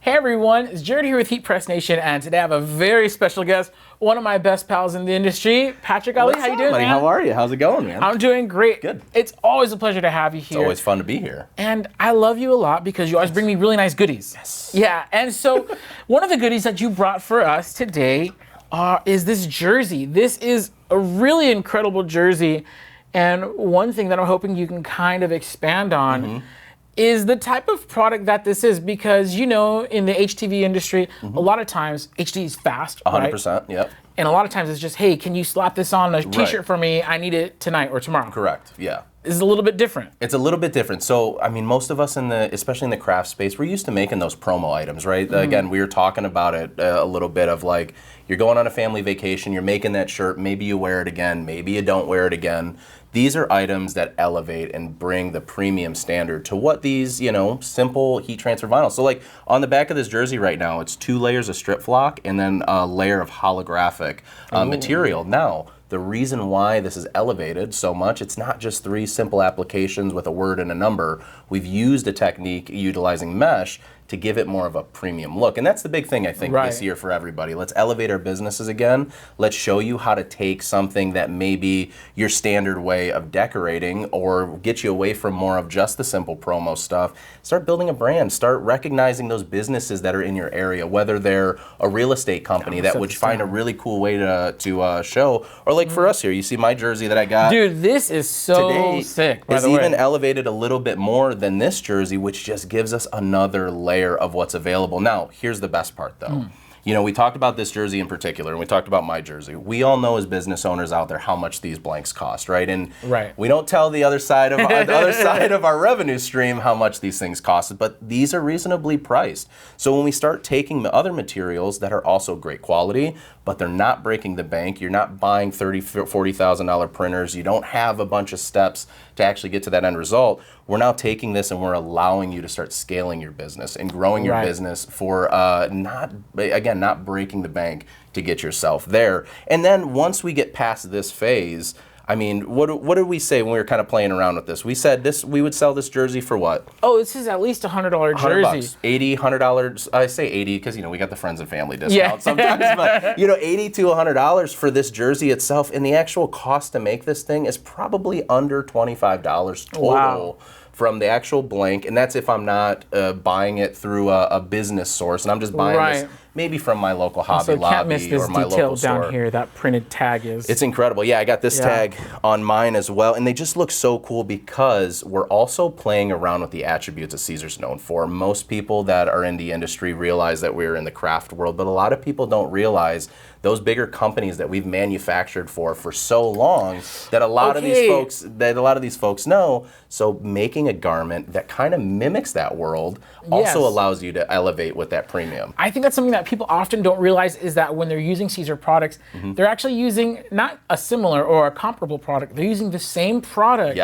Hey everyone, it's Jared here with HeatPressNation, and today I have a very special guest, one of my best pals in the industry, Patrick Ali. How you doing, buddy? man? How are you? How's it going, man? I'm doing great. Good. It's always a pleasure to have you here. It's always fun to be here. And I love you a lot because you always bring me really nice goodies. Yes. Yeah, and so one of the goodies that you brought for us today is this jersey. This is a really incredible jersey, and one thing that I'm hoping you can kind of expand on is the type of product that this is, because, you know, in the HTV industry, a lot of times HD is fast, 100%, right? yep. And a lot of times it's just, hey, can you slap this on a t-shirt for me? I need it tonight or tomorrow. Correct, yeah. This is a little bit different. It's a little bit different. So, I mean, most of us especially in the craft space, we're used to making those promo items, right? Again, we were talking about it a little bit of like, you're going on a family vacation, you're making that shirt, maybe you wear it again, maybe you don't wear it again. These are items that elevate and bring the premium standard to what these, you know, simple heat transfer vinyl. So like on the back of this jersey right now, it's 2 layers of strip flock and then a layer of holographic material. Now, the reason why this is elevated so much, it's not just 3 simple applications with a word and a number. We've used a technique utilizing mesh to give it more of a premium look. And that's the big thing, I think, this year for everybody. Let's elevate our businesses again. Let's show you how to take something that may be your standard way of decorating or get you away from more of just the simple promo stuff. Start building a brand. Start recognizing those businesses that are in your area, whether they're a real estate company that would find a really cool way to show, or like for us here, you see my jersey that I got. Dude, this is so sick, by the way. It's even elevated a little bit more than this jersey, which just gives us another layer of what's available. Now, here's the best part though. You know, we talked about this jersey in particular, and we talked about my jersey. We all know as business owners out there how much these blanks cost, right? And we don't tell the other side of our revenue stream how much these things cost, but these are reasonably priced. So when we start taking the other materials that are also great quality, but they're not breaking the bank, you're not buying $30,000, $40,000 printers, you don't have a bunch of steps to actually get to that end result, we're now taking this and we're allowing you to start scaling your business and growing your business for not breaking the bank to get yourself there. And then once we get past this phase, I mean, what did we say when we were kind of playing around with this? We said we would sell this jersey for what? Oh, this is at least a $100 jersey. $80, $100. I say 80 because, you know, we got the friends and family discount sometimes. But, you know, $80 to $100 for this jersey itself. And the actual cost to make this thing is probably under $25 total. From the actual blank, and that's if I'm not buying it through a business source, and I'm just buying this maybe from my local Hobby Lobby can't miss this or my detail local store. Down here, that printed tag is. It's incredible. Yeah, I got this tag on mine as well, and they just look so cool because we're also playing around with the attributes that Siser's known for. Most people that are in the industry realize that we're in the craft world, but a lot of people don't realize those bigger companies that we've manufactured for so long that a lot of these folks know. So making a garment that kind of mimics that world also allows you to elevate with that premium. I think that's something that people often don't realize is that when they're using Siser products, they're actually using not a similar or a comparable product. They're using the same product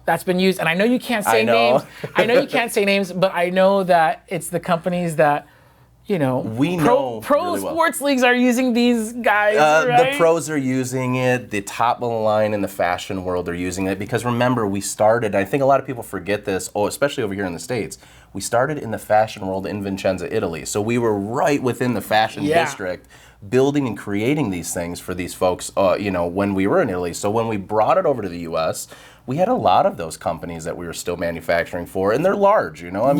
that's been used. And I know you can't say names. I know you can't say names, but I know that it's the companies that, you know, pro really sports leagues are using these guys, right? The pros are using it. The top of the line in the fashion world are using it because remember, we started, I think a lot of people forget this, especially over here in the States, we started in the fashion world in Vicenza, Italy. So we were right within the fashion district building and creating these things for these folks, you know, when we were in Italy. So when we brought it over to the U.S., we had a lot of those companies that we were still manufacturing for, and they're large, you know. I'm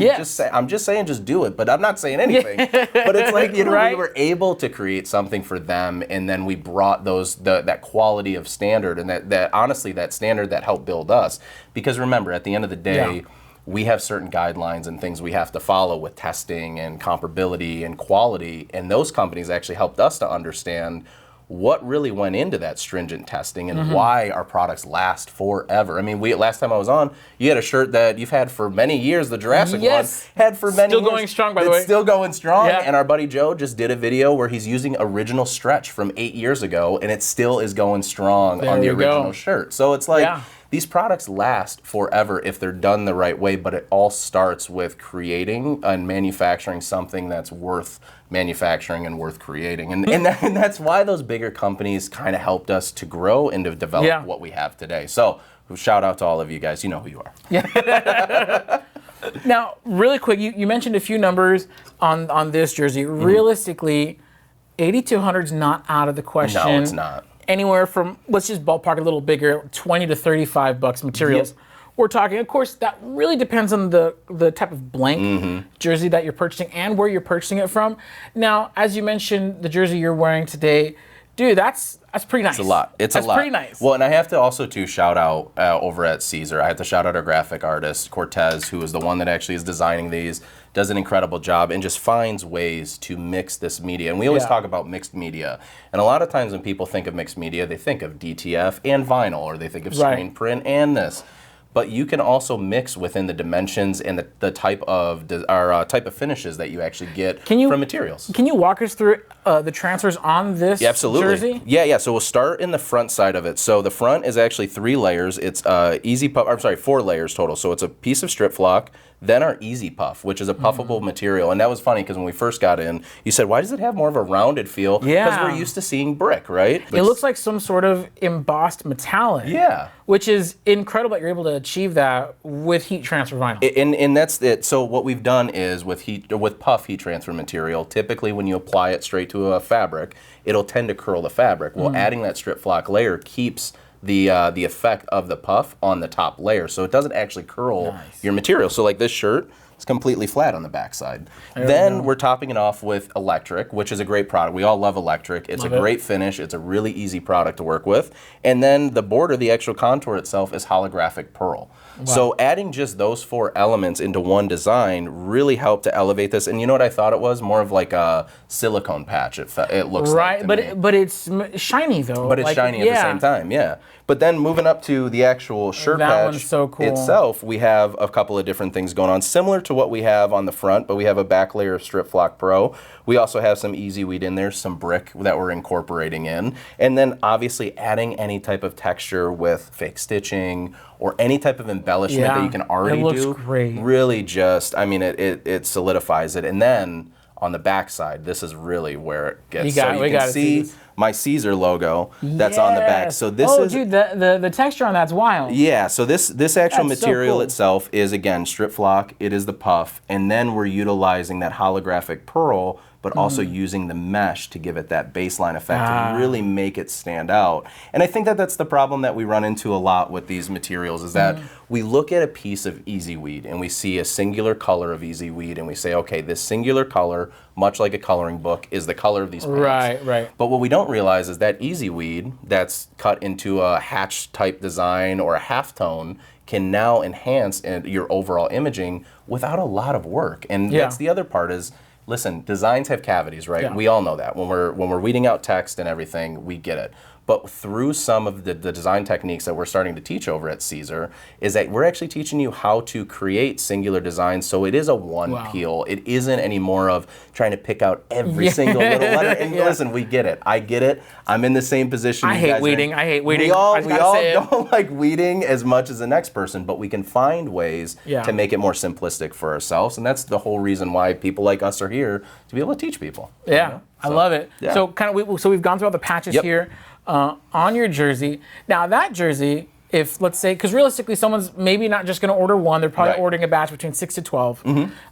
just saying, just do it, but I'm not saying anything. But it's like, you know, we were able to create something for them, and then we brought that quality of standard, and that honestly, that standard that helped build us. Because remember, at the end of the day, we have certain guidelines and things we have to follow with testing and comparability and quality, and those companies actually helped us to understand what really went into that stringent testing and why our products last forever. I mean, last time I was on, you had a shirt that you've had for many years, the Jurassic one, had for many years. Still going strong, by the way. It's still going strong, and our buddy Joe just did a video where he's using original stretch from 8 years ago, and it still is going strong on the original shirt. So it's like, these products last forever if they're done the right way, but it all starts with creating and manufacturing something that's worth manufacturing and worth creating. And that's why those bigger companies kind of helped us to grow and to develop what we have today. So shout out to all of you guys. You know who you are. Now, really quick, you mentioned a few numbers on this jersey. Realistically, 8,200 is not out of the question. No, it's not. Anywhere from, let's just ballpark a little bigger, 20 to 35 bucks materials. Yep. We're talking, of course, that really depends on the type of blank jersey that you're purchasing and where you're purchasing it from. Now, as you mentioned, the jersey you're wearing today, dude, that's pretty nice. It's a lot. That's pretty nice. Well, and I have to also too shout out over at Siser. I have to shout out our graphic artist Cortez, who is the one that actually is designing these. Does an incredible job and just finds ways to mix this media. And we always talk about mixed media. And a lot of times when people think of mixed media, they think of DTF and vinyl, or they think of screen print and this. But you can also mix within the dimensions and the type of type of finishes that you actually get from materials. Can you walk us through the transfers on this jersey? Yeah. So we'll start in the front side of it. So the front is actually 3 layers. It's 4 layers total. So it's a piece of strip flock, then our Easy Puff, which is a puffable material. And that was funny because when we first got in, you said, why does it have more of a rounded feel? Yeah. Because we're used to seeing brick, right? It looks like some sort of embossed metallic. Yeah. Which is incredible that you're able to achieve that with heat transfer vinyl. And that's it. So what we've done is with puff heat transfer material, typically when you apply it straight to a fabric, it'll tend to curl the fabric. Well, adding that strip flock layer keeps the effect of the puff on the top layer, so it doesn't actually curl your material. So like this shirt, it's completely flat on the backside. Then we're topping it off with electric, which is a great product. We all love electric. It's a great finish. It's a really easy product to work with. And then the border, the actual contour itself, is holographic pearl. Wow. So adding just those 4 elements into one design really helped to elevate this. And you know what I thought it was? More of like a silicone patch. It looks like. Right, but it's shiny though. But it's shiny at the same time, yeah. But then moving up to the actual shirt patch itself, we have a couple of different things going on, similar to what we have on the front, but we have a back layer of Strip Flock Pro. We also have some Easy Weed in there, some brick that we're incorporating in, and then obviously adding any type of texture with fake stitching or any type of embellishment that you can already do. It looks great. Really just, I mean, it solidifies it. And then on the back side, this is really where it gets. You can see my Siser logo that's on the back. So this is, dude, the texture on that's wild. Yeah, so this actual material itself is, again, strip flock. It is the puff, and then we're utilizing that holographic pearl, but also using the mesh to give it that baseline effect to really make it stand out. And I think that that's the problem that we run into a lot with these materials is that we look at a piece of Easy Weed and we see a singular color of Easy Weed and we say, okay, this singular color, much like a coloring book, is the color of these pants. Right. But what we don't realize is that Easy Weed that's cut into a hatch type design or a halftone can now enhance your overall imaging without a lot of work. And that's the other part is, listen, designs have cavities, right? Yeah. We all know that. When we're weeding out text and everything, we get it. But through some of the design techniques that we're starting to teach over at Siser is that we're actually teaching you how to create singular designs so it is a one peel. It isn't anymore of trying to pick out every single little letter. And listen, we get it. I get it. I'm in the same position. I hate weeding. We all don't like weeding as much as the next person, but we can find ways to make it more simplistic for ourselves. And that's the whole reason why people like us are here, to be able to teach people. Yeah, you know? I love it. Yeah. So we've gone through all the patches here. On your jersey. Now that jersey, if let's say, because realistically someone's maybe not just going to order one, they're probably ordering a batch between 6 to 12.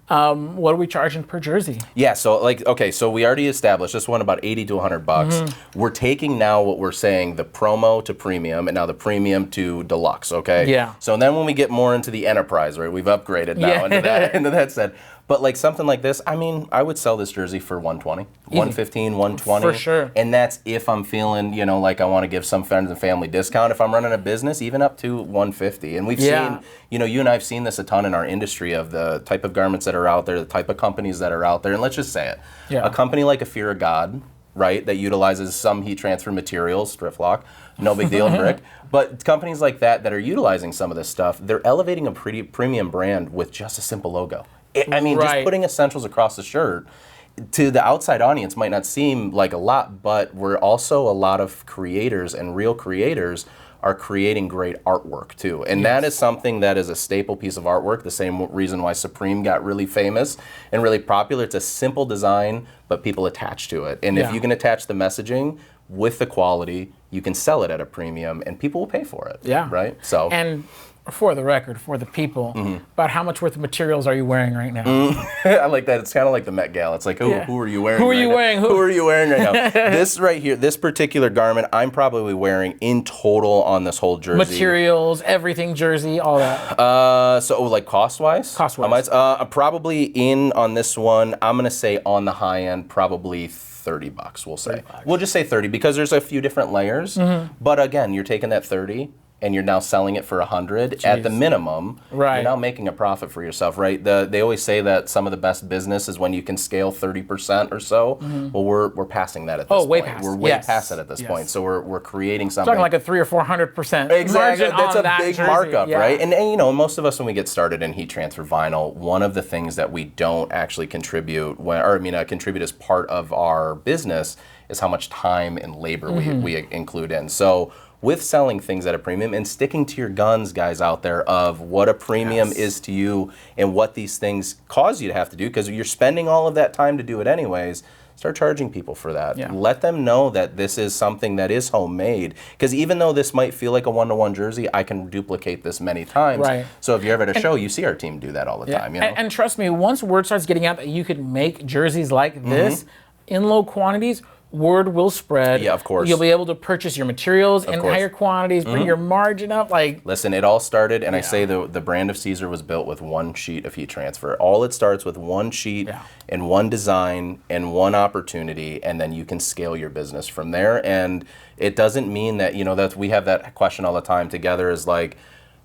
What are we charging per jersey? Yeah, so so we already established this one about 80 to 100 bucks. We're taking now what we're saying, the promo to premium and now the premium to deluxe, okay? Yeah. So then when we get more into the enterprise, right, we've upgraded now into that set. But like something like this, I mean, I would sell this jersey for 120, 115, 120. For sure. And that's if I'm feeling, like I want to give some friends and family discount. If I'm running a business, even up to 150. And we've seen, you and I have seen this a ton in our industry of the type of garments that are out there, the type of companies that are out there. And let's just say it. A company like A Fear of God, right, that utilizes some heat transfer materials, strip flock, no big deal in brick. But companies like that are utilizing some of this stuff, they're elevating a pretty premium brand with just a simple logo. I mean, just putting essentials across the shirt to the outside audience might not seem like a lot, but we're also a lot of creators and real creators are creating great artwork too. And that is something that is a staple piece of artwork, the same reason why Supreme got really famous and really popular. It's a simple design, but people attach to it. And if you can attach the messaging with the quality, you can sell it at a premium and people will pay for it. Yeah. Right? So. And for the record, for the people, about how much worth of materials are you wearing right now? I like that. It's kind of like the Met Gala. It's like, who are you wearing? Who are you wearing? Who are you wearing right now? This right here, this particular garment, I'm probably wearing in total on this whole jersey. Materials, everything, jersey, all that. So like cost-wise? Cost-wise. Probably in on this one, I'm going to say on the high end, probably $30, we'll say. $30. We'll just say 30 because there's a few different layers. But again, you're taking that 30 and you're now selling it for 100 at the minimum. Right. You're now making a profit for yourself, right? They always say that some of the best business is when you can scale 30% or so. Well, we're passing that at this point. Way past. We're way past it at this point. So we're creating something. Talking like a 300 or 400% Exactly. margin That's on a that big jersey. markup, right? And you know, most of us when we get started in heat transfer vinyl, one of the things that we don't actually contribute contribute as part of our business is how much time and labor we include in. So with selling things at a premium and sticking to your guns, guys out there, of what a premium is to you and what these things cause you to have to do, because you're spending all of that time to do it anyways, start charging people for that. Yeah. Let them know that this is something that is homemade, because even though this might feel like a one-to-one jersey, I can duplicate this many times. Right. So if you're ever at a show, you see our team do that all the time. You know? And trust me, once word starts getting out that you could make jerseys like this in low quantities, word will spread. Yeah, of course. You'll be able to purchase your materials in higher quantities, bring your margin up. Listen, it all started, and I say the brand of Siser was built with one sheet of heat transfer. All it starts with one sheet and one design and one opportunity, and then you can scale your business from there. And it doesn't mean that, that we have that question all the time together is like,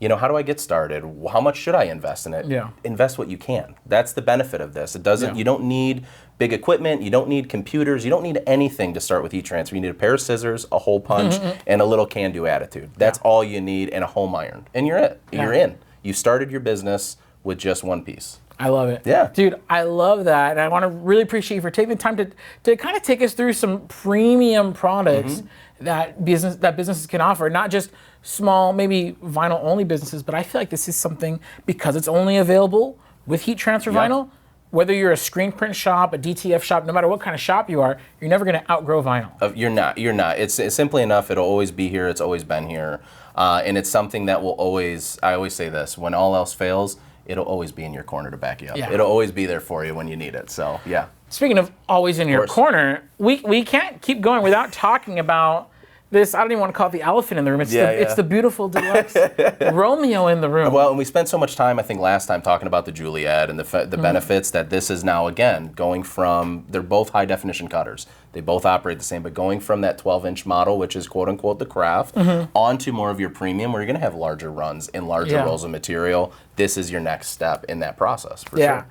how do I get started? How much should I invest in it? Yeah. Invest what you can. That's the benefit of this. It doesn't. You don't need big equipment. You don't need computers. You don't need anything to start with heat transfer. You need a pair of scissors, a hole punch, and a little can-do attitude. That's all you need, and a home iron, and you're it. You're in. You started your business with just one piece. I love it. Yeah. Dude, I love that. And I want to really appreciate you for taking the time to kind of take us through some premium products that businesses can offer, not just small, maybe vinyl-only businesses, but I feel like this is something, because it's only available with heat transfer vinyl, whether you're a screen print shop, a DTF shop, no matter what kind of shop you are, you're never going to outgrow vinyl. You're not. It's simply enough. It'll always be here. It's always been here. And it's something that will always, I always say this, when all else fails, it'll always be in your corner to back you up. Yeah. It'll always be there for you when you need it. So, yeah. Speaking of always in your corner, we can't keep going without talking about this. I don't even want to call it the elephant in the room. It's the beautiful deluxe Romeo in the room. Well, and we spent so much time, I think, last time talking about the Juliet and the benefits that this is now, again, going from, they're both high definition cutters. They both operate the same, but going from that 12-inch model, which is quote unquote the craft, onto more of your premium, where you're going to have larger runs and larger rolls of material. This is your next step in that process, for sure.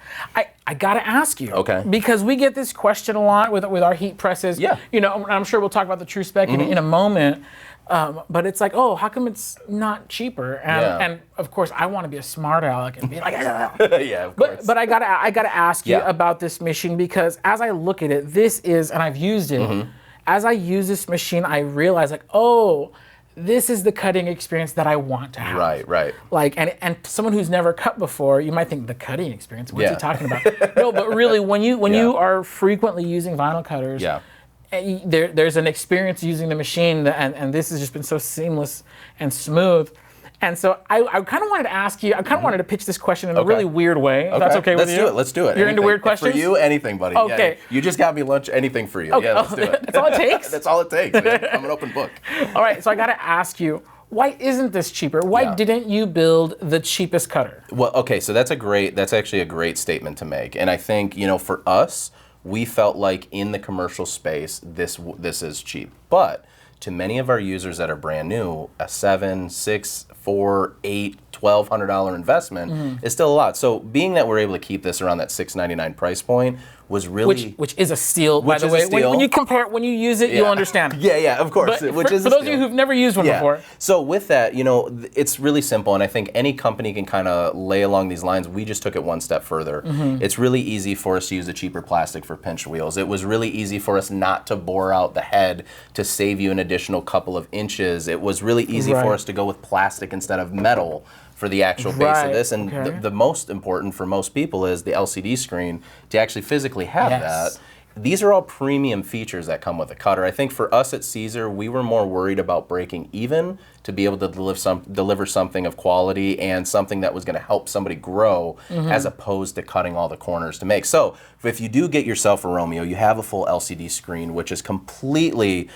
I gotta ask you, because we get this question a lot with our heat presses. Yeah. I'm sure we'll talk about the TruSpec in a moment. But it's like, oh, how come it's not cheaper? And of course, I want to be a smart aleck and be like, yeah, of course. But I gotta ask you about this machine, because as I look at it, this is, and I've used it. As I use this machine, I realize like, oh, this is the cutting experience that I want to have. Right. Like, and someone who's never cut before, you might think the cutting experience. What's he talking about? No, but really, when you are frequently using vinyl cutters. There's an experience using the machine, and this has just been so seamless and smooth. And so I kind of wanted to ask you, I kind of wanted to pitch this question in a really weird way. If that's okay with you? Let's do it. You're into weird questions? For you, anything, buddy. Okay. Yeah, you just got me lunch, anything for you. Okay. Yeah, let's do it. That's all it takes? That's all it takes, man. I'm an open book. All right, so I got to ask you, why isn't this cheaper? Why didn't you build the cheapest cutter? Well, okay, so that's actually a great statement to make. And I think, for us, we felt like in the commercial space, this is cheap. But to many of our users that are brand new, a $7, $6, $4, $8, $1,200 investment is still a lot. So being that we're able to keep this around that $699 price point was really... Which is a steal, by the way. When you compare it, when you use it, you'll understand. Yeah, of course. But for those of you who've never used one before. So with that, it's really simple, and I think any company can kind of lay along these lines. We just took it one step further. It's really easy for us to use a cheaper plastic for pinch wheels. It was really easy for us not to bore out the head to save you an additional couple of inches. It was really easy for us to go with plastic instead of metal for the actual base of this. And the most important for most people is the LCD screen, to actually physically have that these are all premium features that come with a cutter. I think for us at Siser, we were more worried about breaking even to be able to deliver something of quality and something that was going to help somebody grow, as opposed to cutting all the corners to make. So if you do get yourself a Romeo, you have a full LCD screen, which is completely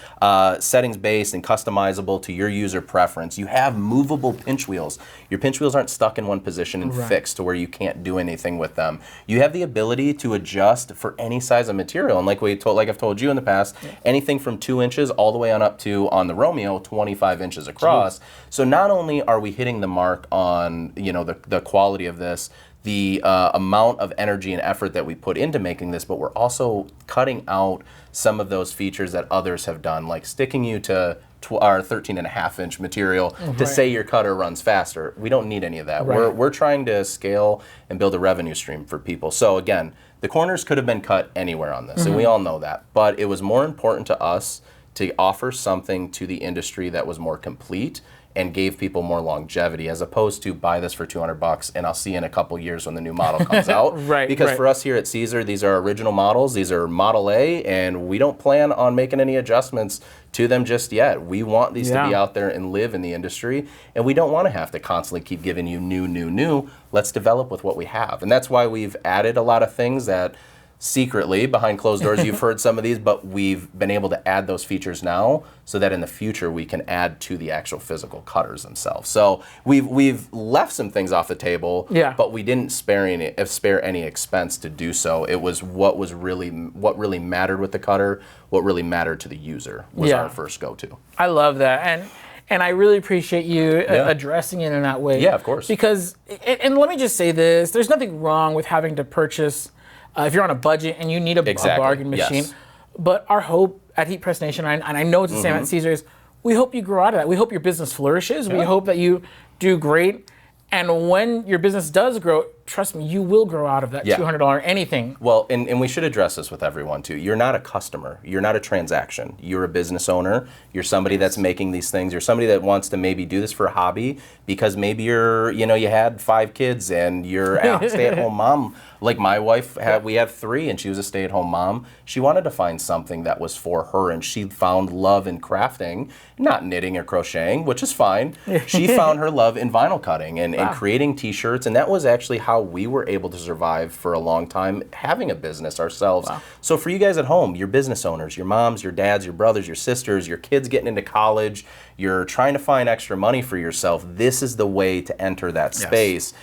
settings based and customizable to your user preference. You have movable pinch wheels. Your pinch wheels aren't stuck in one position and fixed to where you can't do anything with them. You have the ability to adjust for any size of material, and like I've told you in the past, anything from 2 inches all the way on up to, on the Romeo, 25 inches across. So not only are we hitting the mark on the quality of this, the amount of energy and effort that we put into making this, but we're also cutting out some of those features that others have done, like sticking you to our 13.5-inch material to say your cutter runs faster. We don't need any of that. We're trying to scale and build a revenue stream for people. So again, the corners could have been cut anywhere on this, and we all know that. But it was more important to us to offer something to the industry that was more complete and gave people more longevity, as opposed to buy this for $200 and I'll see you in a couple years when the new model comes out. Because for us here at Siser, these are original models. These are Model A, and we don't plan on making any adjustments to them just yet. We want these to be out there and live in the industry, and we don't want to have to constantly keep giving you new. Let's develop with what we have. And that's why we've added a lot of things that secretly, behind closed doors, you've heard some of these, but we've been able to add those features now so that in the future we can add to the actual physical cutters themselves. So we've left some things off the table, but we didn't spare any expense to do so. It was what really mattered with the cutter, what really mattered to the user was our first go-to. I love that. And I really appreciate you addressing it in that way. Yeah, of course. Because, and let me just say this, there's nothing wrong with having to purchase if you're on a budget and you need a bargain machine. But our hope at HeatPressNation, and I know it's the same at Siser, is we hope you grow out of that. We hope your business flourishes. We hope that you do great. And when your business does grow, trust me, you will grow out of that $200 anything. Well, and we should address this with everyone too. You're not a customer. You're not a transaction. You're a business owner. You're somebody that's making these things. You're somebody that wants to maybe do this for a hobby because maybe you had 5 kids and you're a stay-at-home mom. Like my wife, we have 3, and she was a stay-at-home mom. She wanted to find something that was for her, and she found love in crafting, not knitting or crocheting, which is fine. She found her love in vinyl cutting and creating T-shirts, and that was actually how we were able to survive for a long time, having a business ourselves. So for you guys at home, your business owners, your moms, your dads, your brothers, your sisters, your kids getting into college, you're trying to find extra money for yourself, this is the way to enter that space.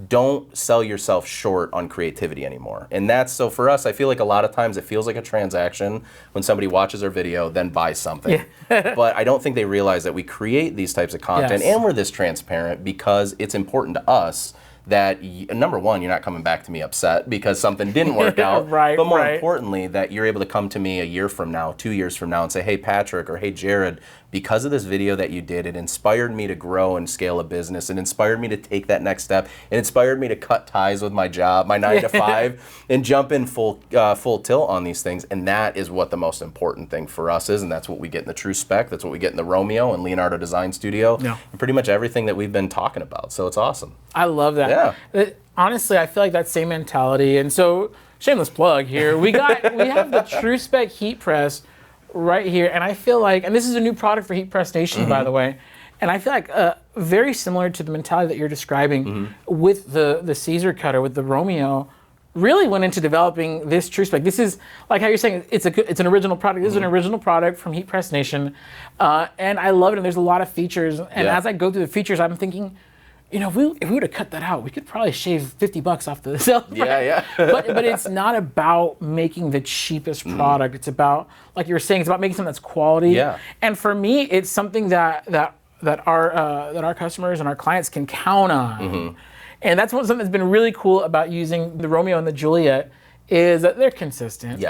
Don't sell yourself short on creativity anymore. And that's, so for us, I feel like a lot of times it feels like a transaction when somebody watches our video, then buys something. But I don't think they realize that we create these types of content and we're this transparent because it's important to us that, number one, you're not coming back to me upset because something didn't work out. But more importantly, that you're able to come to me a year from now, 2 years from now, and say, hey, Patrick, or hey, Jared, because of this video that you did, it inspired me to grow and scale a business. It inspired me to take that next step. It inspired me to cut ties with my job, my 9 to 5, and jump in full tilt on these things. And that is what the most important thing for us is, and that's what we get in the TruSpec. That's what we get in the Romeo and Leonardo Design Studio, and pretty much everything that we've been talking about. So it's awesome. I love that. Honestly, I feel like that same mentality. And so, shameless plug here. We have the TruSpec Heat Press right here, and I feel like, and this is a new product for HeatPressNation, by the way, and I feel like very similar to the mentality that you're describing with the Siser cutter, with the Romeo, really went into developing this TruSpec. This is, like how you're saying, it's an original product. This is an original product from HeatPressNation, and I love it, and there's a lot of features, and as I go through the features, I'm thinking, if we would have cut that out, we could probably shave $50 off the sale price. But it's not about making the cheapest product. It's about, like you were saying, it's about making something that's quality. And for me, it's something that our customers and our clients can count on. And that's something that's been really cool about using the Romeo and the Juliet is that they're consistent.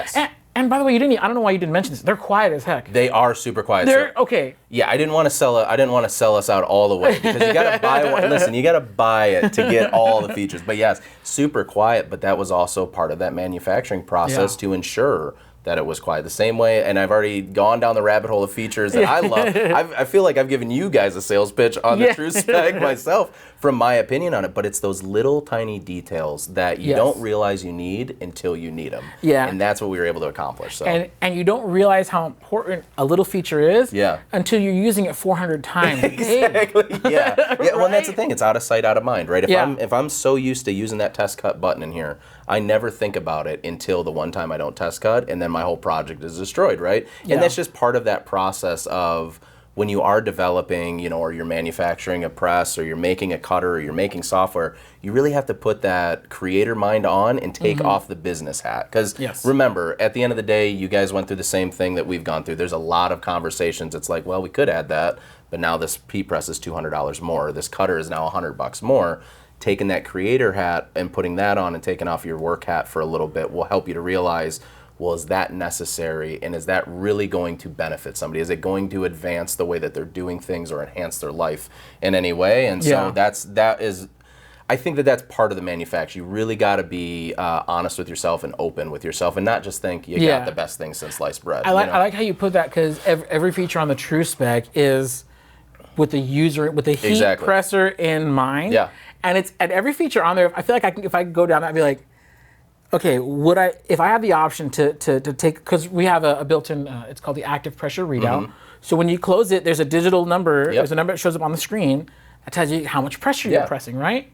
And by the way, I don't know why you didn't mention this. They're quiet as heck. They are super quiet. They're okay. Yeah, I didn't want to sell us out all the way because you got to buy one. Listen, you got to buy it to get all the features. But yes, super quiet. But that was also part of that manufacturing process to ensure that it was quiet. The same way, and I've already gone down the rabbit hole of features that I love. I feel like I've given you guys a sales pitch on the TruSpec myself from my opinion on it, but it's those little tiny details that you don't realize you need until you need them. Yeah. And that's what we were able to accomplish. So. And you don't realize how important a little feature is until you're using it 400 times. Exactly. Yeah. Right? Well, that's the thing. It's out of sight, out of mind, right? If I'm so used to using that test cut button in here, I never think about it until the one time I don't test cut, and then my whole project is destroyed, right? And that's just part of that process of when you are developing, you know, or you're manufacturing a press, or you're making a cutter, or you're making software, you really have to put that creator mind on and take off the business hat. Because remember, at the end of the day, you guys went through the same thing that we've gone through. There's a lot of conversations. It's like, well, we could add that, but now this heat press is $200 more. This cutter is now $100 more. Taking that creator hat and putting that on and taking off your work hat for a little bit will help you to realize, well, is that necessary, and is that really going to benefit somebody? Is it going to advance the way that they're doing things or enhance their life in any way? And so I think that's part of the manufacture. You really got to be honest with yourself and open with yourself, and not just think you got the best thing since sliced bread. I like how you put that, because every feature on the TruSpec is with the user, with the heat presser in mind. Yeah. And it's at every feature on there. I feel like if I could go down, I'd be like, okay, if I have the option to take, because we have a built-in, it's called the active pressure readout. So when you close it, there's a digital number. There's a number that shows up on the screen that tells you how much pressure you're pressing, right?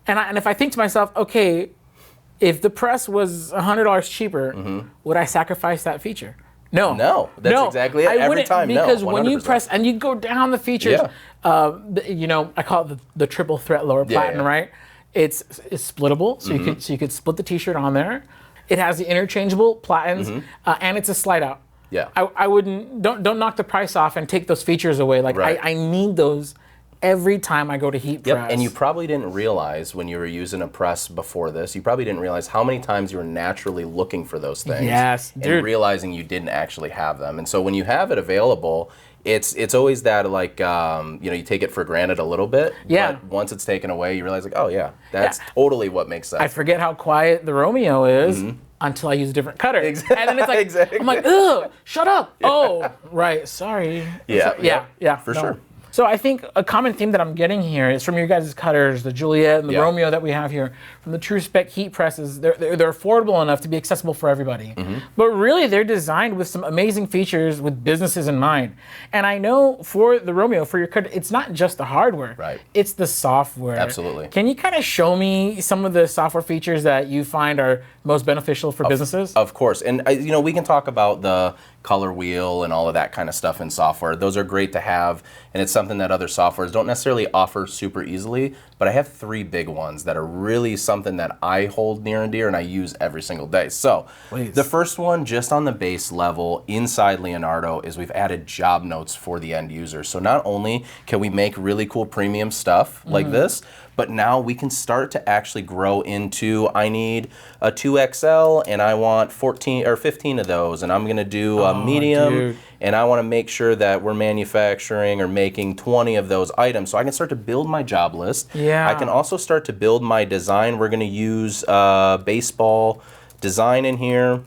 And if I think to myself, okay, if the press was $100 cheaper, would I sacrifice that feature? No, that's exactly it. Every time, because when you press and you go down the features, you know, I call it the triple threat lower platen, right? It's splittable, so you could split the T-shirt on there. It has the interchangeable platens, and it's a slide out. Yeah, I wouldn't don't knock the price off and take those features away. Like I need those every time I go to heat press. And you probably didn't realize when you were using a press before this, you probably didn't realize how many times you were naturally looking for those things. Yes, and realizing you didn't actually have them. And so when you have it available, it's always that, like, you know, you take it for granted a little bit. Yeah. But once it's taken away, you realize, like, oh yeah, that's totally what makes sense. I forget how quiet the Romeo is until I use a different cutter. Exactly. And then it's like, I'm like, ugh, shut up. Yeah. Oh, right, sorry. Yeah. For sure. So I think a common theme that I'm getting here is from your guys' cutters, the Juliet and the Romeo that we have here, from the TruSpec heat presses. They're affordable enough to be accessible for everybody. But really, they're designed with some amazing features with businesses in mind. And I know for the Romeo, for your cutter, it's not just the hardware. Right. It's the software. Absolutely. Can you kind of show me some of the software features that you find are most beneficial for businesses? Of course. And you know, we can talk about the color wheel and all of that kind of stuff in software. Those are great to have, and it's something that other softwares don't necessarily offer super easily, but I have 3 big ones that are really something that I hold near and dear and I use every single day. So the first one, just on the base level inside Leonardo, is we've added job notes for the end user. So not only can we make really cool premium stuff like this, but now we can start to actually grow into, I need a 2XL and I want 14 or 15 of those, and I'm gonna do a medium, and I wanna make sure that we're manufacturing or making 20 of those items. So I can start to build my job list. Yeah. I can also start to build my design. We're gonna use baseball design in here.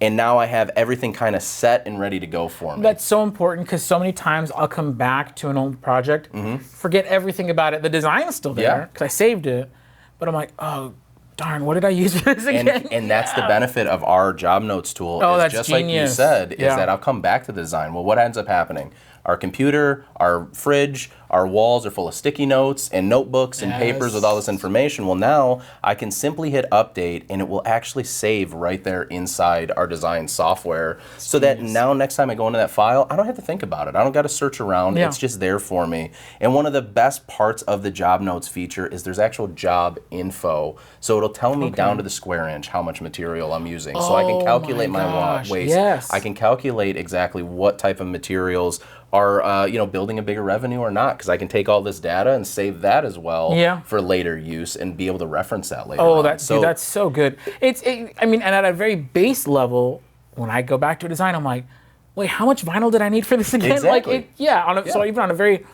And now I have everything kind of set and ready to go for me. That's so important, because so many times I'll come back to an old project, forget everything about it. The design is still there because I saved it, but I'm like, oh, darn, what did I use for this again? And that's the benefit of our job notes tool. That's just genius. Like you said, is that I'll come back to the design. Well, what ends up happening? Our computer, our fridge, our walls are full of sticky notes and notebooks and papers with all this information. Well, now I can simply hit update and it will actually save right there inside our design software, so that now next time I go into that file, I don't have to think about it. I don't got to search around. It's just there for me. And one of the best parts of the job notes feature is there's actual job info. So it'll tell me down to the square inch how much material I'm using. So I can calculate my waste. I can calculate exactly what type of materials are you know, building a bigger revenue or not, because I can take all this data and save that as well for later use and be able to reference that later. That's so good. I mean, and at a very base level, when I go back to a design, I'm like, wait, how much vinyl did I need for this again? Exactly. Like, so even on a very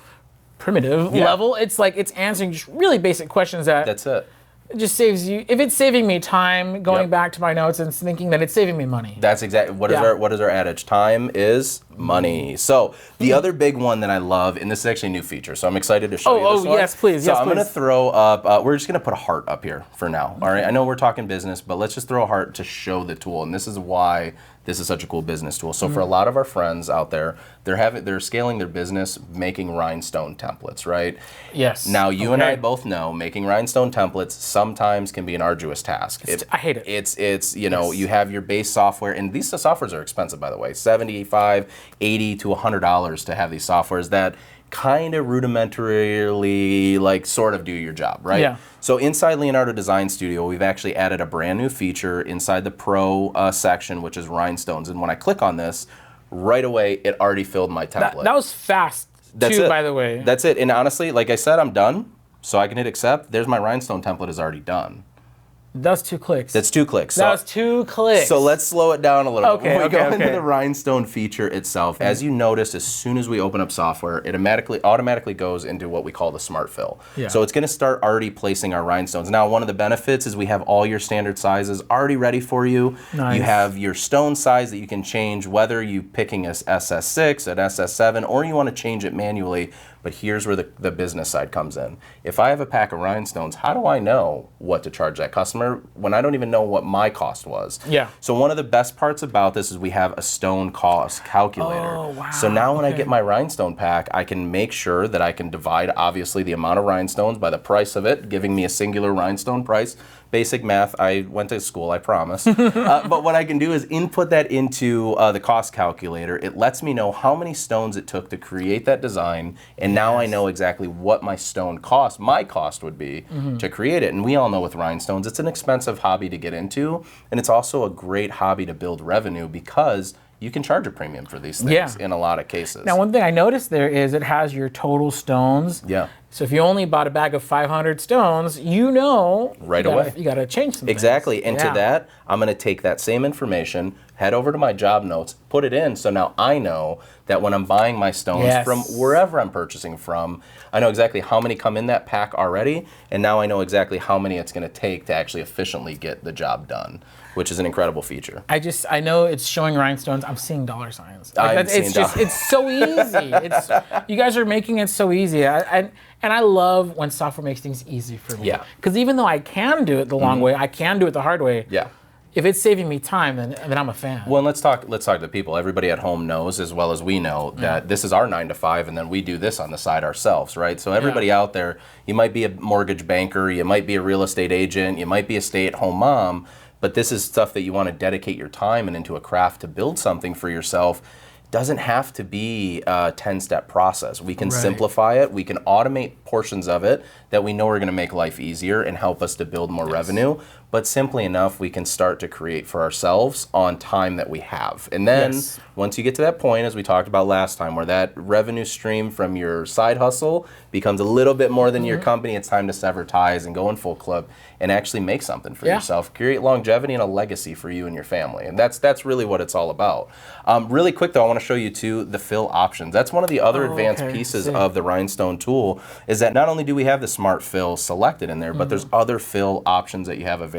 primitive level, it's like it's answering just really basic questions that that's it. It just saves you. If it's saving me time going back to my notes and thinking that it's saving me money. That's exactly what is our adage. Time is money. So the other big one that I love, and this is actually a new feature, so I'm excited to show you this one. Yes, please. So I'm going to throw up. We're just going to put a heart up here for now. All right. I know we're talking business, but let's just throw a heart to show the tool, and this is why this is such a cool business tool. So for a lot of our friends out there, they're scaling their business making rhinestone templates, right? Yes. Now you and I both know making rhinestone templates sometimes can be an arduous task. I hate it. It's you know, you have your base software, and these softwares are expensive, by the way, $75, $80 to $100 to have these softwares that kind of rudimentarily like sort of do your job, right? Yeah. So inside Leonardo Design Studio, we've actually added a brand new feature inside the Pro section, which is rhinestones. And when I click on this, right away, it already filled my template. That was fast, by the way. That's it. And honestly, like I said, I'm done. So I can hit accept. There's my rhinestone template is already done. That's 2 clicks. That's 2 clicks. That was 2 clicks. So let's slow it down a little bit. When we go into the rhinestone feature itself, as you notice, as soon as we open up software, it automatically goes into what we call the smart fill. Yeah. So it's going to start already placing our rhinestones. Now, one of the benefits is we have all your standard sizes already ready for you. Nice. You have your stone size that you can change, whether you picking a SS6, an SS7, or you want to change it manually. But here's where the business side comes in. If I have a pack of rhinestones, how do I know what to charge that customer when I don't even know what my cost was? Yeah. So one of the best parts about this is we have a stone cost calculator. Oh, wow. So now when I get my rhinestone pack, I can make sure that I can divide, obviously, the amount of rhinestones by the price of it, giving me a singular rhinestone price. Basic math, I went to school, I promise. But what I can do is input that into the cost calculator. It lets me know how many stones it took to create that design, and now I know exactly what my cost would be to create it. And we all know with rhinestones, it's an expensive hobby to get into, and it's also a great hobby to build revenue because you can charge a premium for these things in a lot of cases. Now, one thing I noticed there is it has your total stones. Yeah. So if you only bought a bag of 500 stones, you know right away you got to change some exactly. things. And to that, I'm going to take that same information, head over to my job notes, put it in, so now I know that when I'm buying my stones from wherever I'm purchasing from, I know exactly how many come in that pack already, and now I know exactly how many it's going to take to actually efficiently get the job done, which is an incredible feature. I know it's showing rhinestones. I'm seeing dollar signs. It's so easy. You guys are making it so easy. And I love when software makes things easy for me. Yeah. Because even though I can do it the long way, I can do it the hard way. Yeah. If it's saving me time, then I'm a fan. Well, and let's talk to people. Everybody at home knows, as well as we know, that this is our 9 to 5, and then we do this on the side ourselves, right? So everybody out there, you might be a mortgage banker, you might be a real estate agent, you might be a stay-at-home mom, but this is stuff that you want to dedicate your time and into a craft to build something for yourself. Doesn't have to be a 10-step process. We can simplify it. We can automate portions of it that we know are going to make life easier and help us to build more revenue. But simply enough, we can start to create for ourselves on time that we have. And then once you get to that point, as we talked about last time, where that revenue stream from your side hustle becomes a little bit more than your company, it's time to sever ties and go in full clip and actually make something for yourself. Create longevity and a legacy for you and your family. And that's really what it's all about. Really quick, though, I want to show you, too, the fill options. That's one of the other advanced pieces of the Rhinestone tool, is that not only do we have the smart fill selected in there, but there's other fill options that you have available.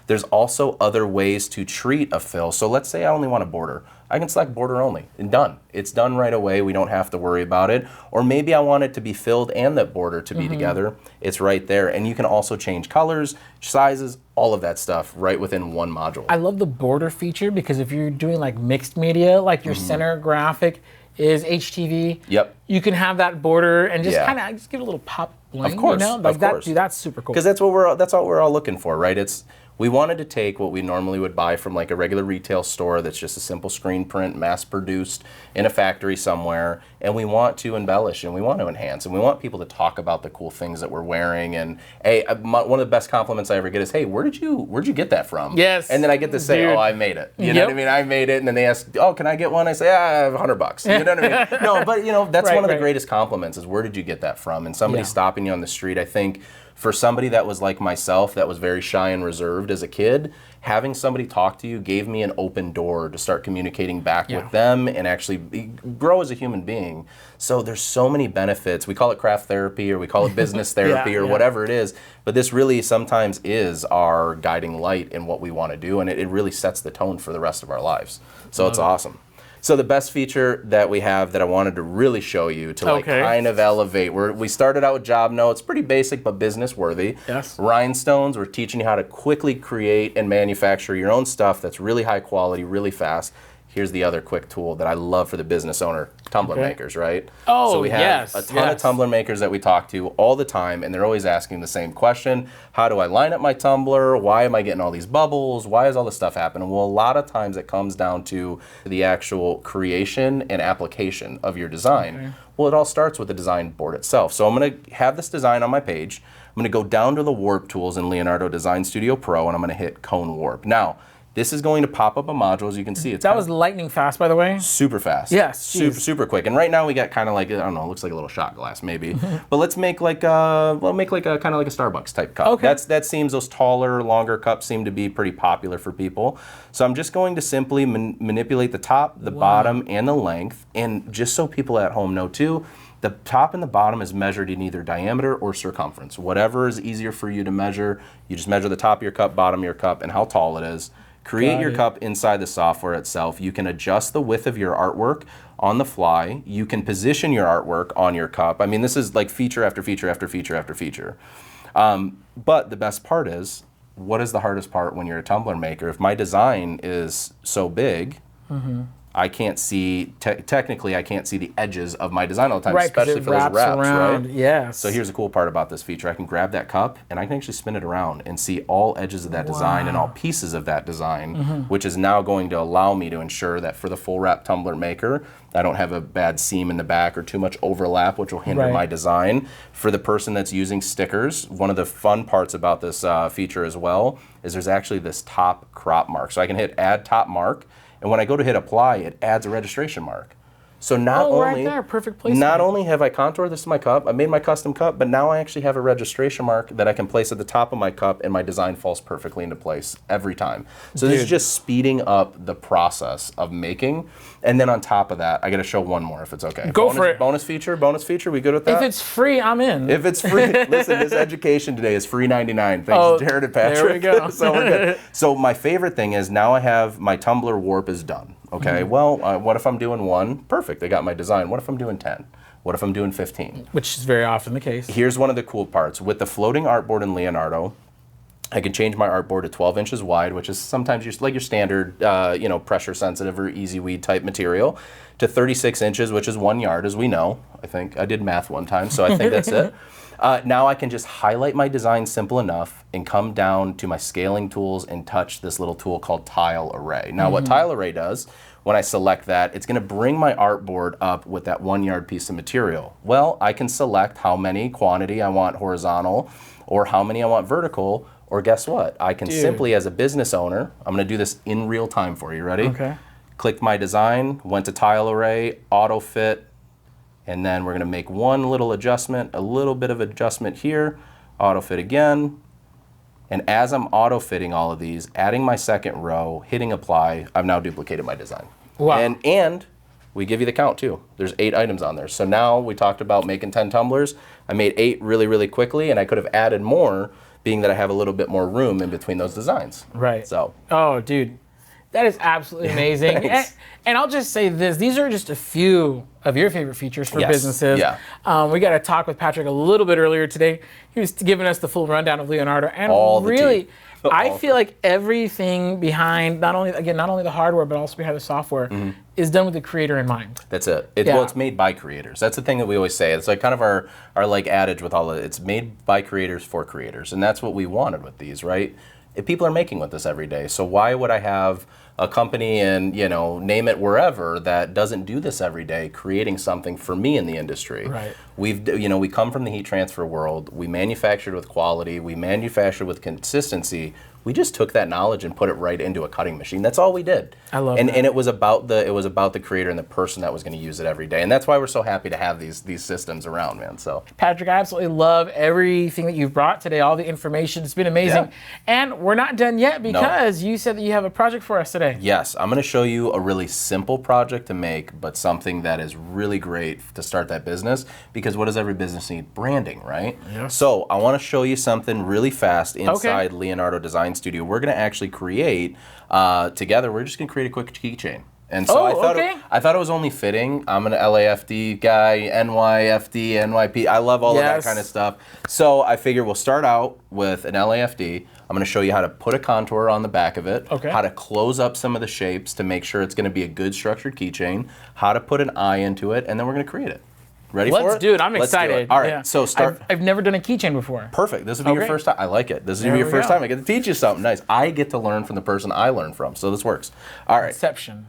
There's also other ways to treat a fill. So let's say I only want a border. I can select border only and done. It's done right away. We don't have to worry about it. Or maybe I want it to be filled and that border to be together. It's right there. And you can also change colors, sizes, all of that stuff right within one module. I love the border feature because if you're doing like mixed media, like your center graphic is HTV, you can have that border and just kind of give it a little pop bling. Of course, you know? Like that's super cool. Because that's what we're all looking for, right? We wanted to take what we normally would buy from like a regular retail store that's just a simple screen print, mass produced in a factory somewhere, and we want to embellish and we want to enhance and we want people to talk about the cool things that we're wearing. And hey, one of the best compliments I ever get is, hey, where'd you get that from? Yes. And then I get to say, oh, I made it. You know what I mean? I made it. And then they ask, oh, can I get one? I say, I have $100. You know what I mean? No, but that's one of the greatest compliments is, where did you get that from? And somebody stopping you on the street, I think, For somebody that was like myself, that was very shy and reserved as a kid, having somebody talk to you gave me an open door to start communicating back with them and actually grow as a human being. So there's so many benefits. We call it craft therapy, or we call it business therapy, or whatever it is. But this really sometimes is our guiding light in what we want to do, and it really sets the tone for the rest of our lives. So it's awesome. So the best feature that we have that I wanted to really show you to like kind of elevate, we started out with job notes, pretty basic but business worthy. Yes. Rhinestones, we're teaching you how to quickly create and manufacture your own stuff that's really high quality, really fast. Here's the other quick tool that I love for the business owner, tumbler makers, right? Oh, so we have a ton of tumbler makers that we talk to all the time, and they're always asking the same question. How do I line up my tumbler? Why am I getting all these bubbles? Why is all this stuff happening? Well, a lot of times it comes down to the actual creation and application of your design. Well, it all starts with the design board itself. So I'm going to have this design on my page. I'm going to go down to the warp tools in Leonardo Design Studio Pro, and I'm going to hit cone warp. Now, this is going to pop up a module, as you can see. That was lightning fast, by the way. Super fast. Yes. Super quick. And right now we got kind of like, I don't know, it looks like a little shot glass maybe. But let's make like a, kind of like a Starbucks type cup. Okay. That seems, those taller, longer cups seem to be pretty popular for people. So I'm just going to simply manipulate the top, the bottom, and the length. And just so people at home know too, the top and the bottom is measured in either diameter or circumference. Whatever is easier for you to measure, you just measure the top of your cup, bottom of your cup, and how tall it is. Create your cup inside the software itself. You can adjust the width of your artwork on the fly. You can position your artwork on your cup. I mean, this is like feature after feature after feature after feature. But the best part is, what is the hardest part when you're a tumbler maker? If my design is so big, I can't see, technically I can't see the edges of my design all the time, especially for those wraps, right? Yes. So here's a cool part about this feature. I can grab that cup and I can actually spin it around and see all edges of that design and all pieces of that design, which is now going to allow me to ensure that for the full wrap tumbler maker, I don't have a bad seam in the back or too much overlap, which will hinder my design. For the person that's using stickers, one of the fun parts about this feature as well is there's actually this top crop mark. So I can hit add top mark, and when I go to hit apply, it adds a registration mark. So not only, right there, perfect placement. Not only have I contoured this to my cup, I made my custom cup, but now I actually have a registration mark that I can place at the top of my cup, and my design falls perfectly into place every time. So this is just speeding up the process of making. And then on top of that, I got to show one more if it's okay. Go for it. Bonus feature, we good with that? If it's free, I'm in. If it's free, listen, this education today is free 99. Thanks, Jared and Patrick. There we go. So we're good. So my favorite thing is now I have my tumbler warp is done. Okay, well, what if I'm doing 1? Perfect, I got my design. What if I'm doing 10? What if I'm doing 15? Which is very often the case. Here's one of the cool parts. With the floating artboard in Leonardo, I can change my artboard to 12 inches wide, which is sometimes like your standard, pressure sensitive or easy weed type material, to 36 inches, which is 1 yard, as we know. I think I did math one time, so I think that's it. Now I can just highlight my design simple enough and come down to my scaling tools and touch this little tool called Tile Array. Now what Tile Array does, when I select that, it's gonna bring my artboard up with that 1 yard piece of material. Well, I can select how many quantity I want horizontal or how many I want vertical, or guess what? I can simply, as a business owner, I'm gonna do this in real time for you, ready? Okay. Clicked my design, went to Tile Array, auto fit, and then we're gonna make one little adjustment, a little bit of adjustment here, auto fit again. And as I'm auto fitting all of these, adding my second row, hitting apply, I've now duplicated my design. Wow. And we give you the count too. There's 8 items on there. So now we talked about making 10 tumblers. I made 8 really, really quickly, and I could have added more, being that I have a little bit more room in between those designs. Right. So. Oh, dude. That is absolutely amazing. And I'll just say this, these are just a few of your favorite features for businesses. Yeah. We got to talk with Patrick a little bit earlier today. He was giving us the full rundown of Leonardo, and all really, I feel like everything behind, not only the hardware, but also behind the software, is done with the creator in mind. That's it. Well, it's made by creators. That's the thing that we always say. It's like kind of our like adage with all of it. It's made by creators for creators, and that's what we wanted with these, right? People are making with this every day. So why would I have a company in, you know, name it wherever, that doesn't do this every day, creating something for me in the industry. Right. We come from the heat transfer world. We manufactured with quality. We manufactured with consistency. We just took that knowledge and put it right into a cutting machine. That's all we did. I love that. And it was about the creator and the person that was going to use it every day. And that's why we're so happy to have these systems around, man. So Patrick, I absolutely love everything that you've brought today, all the information. It's been amazing. Yeah. And we're not done yet because you said that you have a project for us today. Yes, I'm going to show you a really simple project to make, but something that is really great to start that business, because what does every business need? Branding, right? Yes. So I want to show you something really fast inside Leonardo Design Studio. We're going to actually create, together, we're just going to create a quick keychain. And so I thought it was only fitting. I'm an LAFD guy, NYFD, NYP. I love all of that kind of stuff. So I figure we'll start out with an LAFD. I'm going to show you how to put a contour on the back of it, how to close up some of the shapes to make sure it's going to be a good structured keychain, how to put an eye into it, and then we're going to create it. Ready for it? Let's do it. I'm excited. Do it. All right, so start. I've never done a keychain before. Perfect. This will be your first time. I like it. This is going to be your first time. I get to teach you something nice. I get to learn from the person I learn from, so this works. All right. Inception.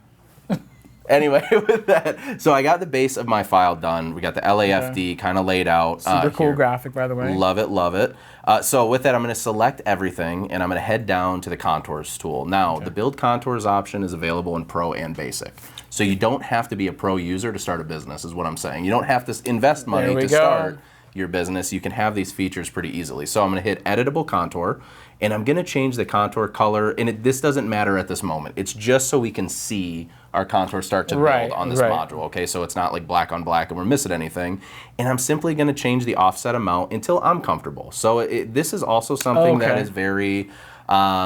Anyway, with that, so I got the base of my file done. We got the LAFD kind of laid out. Super cool graphic, by the way. Love it, love it. So with that, I'm going to select everything, and I'm going to head down to the Contours tool. Now, the Build Contours option is available in Pro and Basic. So you don't have to be a Pro user to start a business, is what I'm saying. You don't have to invest money to start your business. You can have these features pretty easily. So I'm going to hit Editable Contour, and I'm going to change the contour color. And this doesn't matter at this moment. It's just so we can see our contour start to build on this module, okay? So it's not like black on black and we're missing anything. And I'm simply going to change the offset amount until I'm comfortable. So this is also something that is very